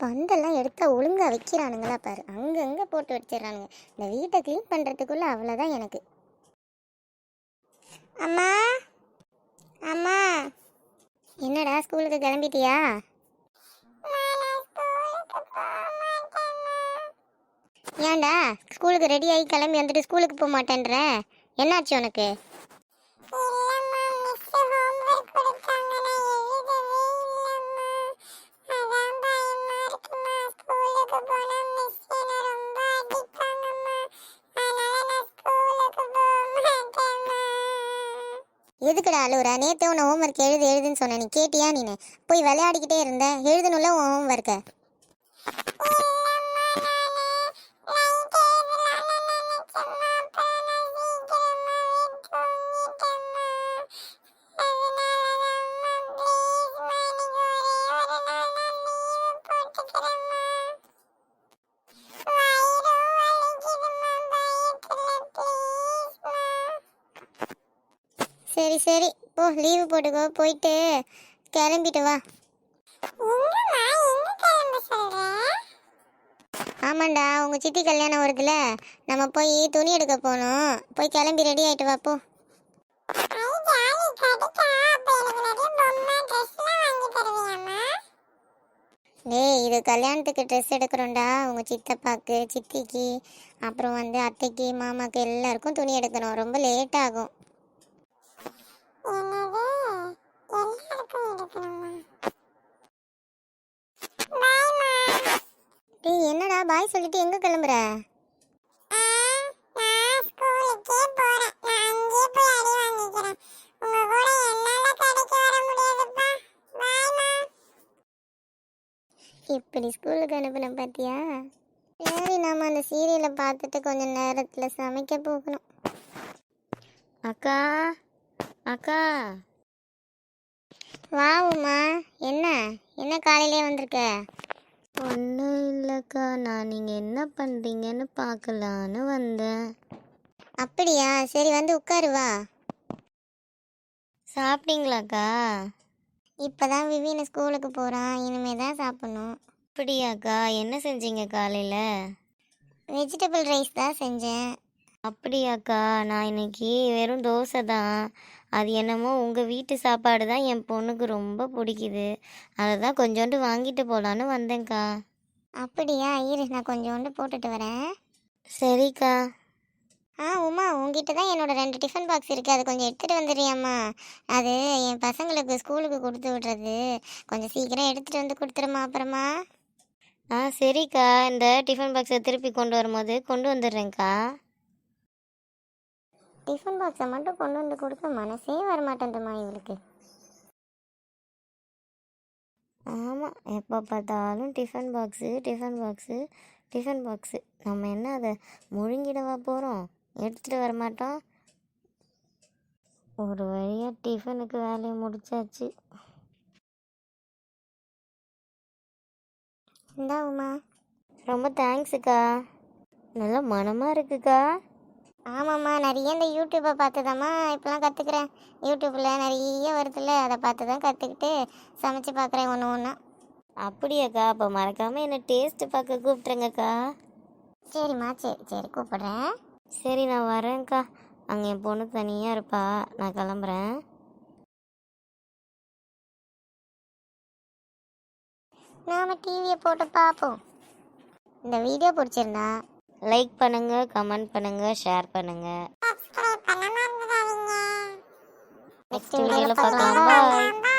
பந்தெல்லாம் எடுத்தா ஒழுங்கா வைக்கிறானுங்களா பாரு, அங்கங்கே போட்டு வச்சிடறானுங்க. இந்த வீட்டை க்ளீன் பண்ணுறதுக்குள்ளே அவ்வளோதான் எனக்கு. அம்மா அம்மா, என்னடா ஸ்கூலுக்கு கிளம்பிட்டியா? ஏன்டா ஸ்கூலுக்கு ரெடி ஆகி கிளம்பி வந்துட்டு ஸ்கூலுக்கு போக மாட்டேன்ற? என்னாச்சு உனக்கு? எதுக்குடா அழுவுற? நேற்று உன்னை ஹோம்ஒர்க் எழுதுன்னு சொன்ன, நீ கேட்டியா? நீனு போய் விளையாடிக்கிட்டே இருந்த. எழுதணும்ல உன் ஹோம்ஒர்க்கை. சரி சரி, போ, லீவு போட்டுக்கோ, போயிட்டு கிளம்பிட்டு வா. ஆமாண்டா, உங்க சித்தி கல்யாணம் வருதுல, நம்ம போய் துணி எடுக்க போகணும். போய் கிளம்பி ரெடி ஆயிட்டு வா போ. டேய், இது கல்யாணத்துக்கு ட்ரெஸ் எடுக்கிறோம்டா. உங்கள் சித்தப்பாக்கு, சித்திக்கு, அப்புறம் அத்தைக்கு, மாமாக்கு எல்லாருக்கும் துணி எடுக்கணும். ரொம்ப லேட் ஆகும். டேய், என்னடா பாய் சொல்லிட்டு எங்கே கிளம்புற? இப்படி ஸ்கூலுக்கு அனுப்பின பார்த்தியா? சரி, நம்ம அந்த சீரியலை பார்த்துட்டு கொஞ்சம் நேரத்தில் சமைக்க போகணும். அக்கா அக்கா, வாவுமா. என்ன என்ன காலையிலே வந்திருக்க? ஒன்றும் இல்லைக்கா, நான் நீங்கள் என்ன பண்ணுறீங்கன்னு பார்க்கலான்னு வந்தேன். அப்படியா? சரி, உட்காரு வா. சாப்பிட்டீங்களாக்கா? இப்போதான் விவின் ஸ்கூலுக்கு போகிறான், இனிமே தான் சாப்பிட்ணும். அப்படியாக்கா? என்ன செஞ்சீங்க காலையில்? வெஜிடபிள் ரைஸ் தான் செஞ்சேன். அப்படியாக்கா? நான் இன்னைக்கு வெறும் தோசை தான். அது என்னமோ உங்கள் வீட்டு சாப்பாடு தான் என் பொண்ணுக்கு ரொம்ப பிடிக்குது. அதை தான் கொஞ்சோண்டு வாங்கிட்டு போகலான்னு வந்தேன்க்கா. அப்படியா? இரு, நான் கொஞ்சோண்டு போட்டுட்டு வரேன். சரிக்கா. உமா, உங்ககிட்ட தான் என்னோட 2 டிஃபன் பாக்ஸ் இருக்குது, அது கொஞ்சம் எடுத்துகிட்டு வந்துடுறியாம்மா? அது என் பசங்களுக்கு ஸ்கூலுக்கு கொடுத்து விட்றது, கொஞ்சம் சீக்கிரம் எடுத்துகிட்டு வந்து கொடுத்துருமா அப்புறமா. சரிக்கா, இந்த டிஃபன் பாக்ஸை திருப்பி கொண்டு வரும்போது கொண்டு வந்துடுறேங்க்கா. டிஃபன் பாக்ஸை மட்டும் கொண்டு வந்து கொடுக்க மனசே வரமாட்டேன்மா இவளுக்கு. ஆமாம், எப்போ பார்த்தாலும் டிஃபன் பாக்ஸு. நம்ம என்ன அதை முழுங்கிடவா போகிறோம்? எடுத்துகிட்டு வர மாட்டோம். ஒரு வழியாக டிஃபனுக்கு வேலையை முடிச்சாச்சு. இந்தா உமா. ரொம்ப தேங்க்ஸுக்கா, நல்லா மனமாக இருக்குக்கா. ஆமாம்மா, நிறைய இந்த யூடியூப்பை பார்த்துதாம்மா இப்போலாம் கற்றுக்குறேன். யூடியூப்பில் நிறைய வருதுல்ல, அதை பார்த்து தான் கற்றுக்கிட்டு சமைச்சு பார்க்குறேன் ஒன்று ஒன்றா. அப்படியாக்கா? அப்போ மறக்காமல் என்னை டேஸ்ட்டு பார்க்க கூப்பிட்றேங்கக்கா. சரிம்மா, சரி கூப்பிட்றேன். சரி, நான் வரேன்க்கா. அங்கே என் பொண்ணு தனியாக இருப்பா, நான் கிளம்புறேன். நாம் டிவியை போட்டு பார்ப்போம். இந்த வீடியோ பிடிச்சிருந்தா லைக் பண்ணுங்கள், கமெண்ட் பண்ணுங்கள், ஷேர் பண்ணுங்கள். நெக்ஸ்ட் வீடியோவில் பார்க்கலாம். பாய்.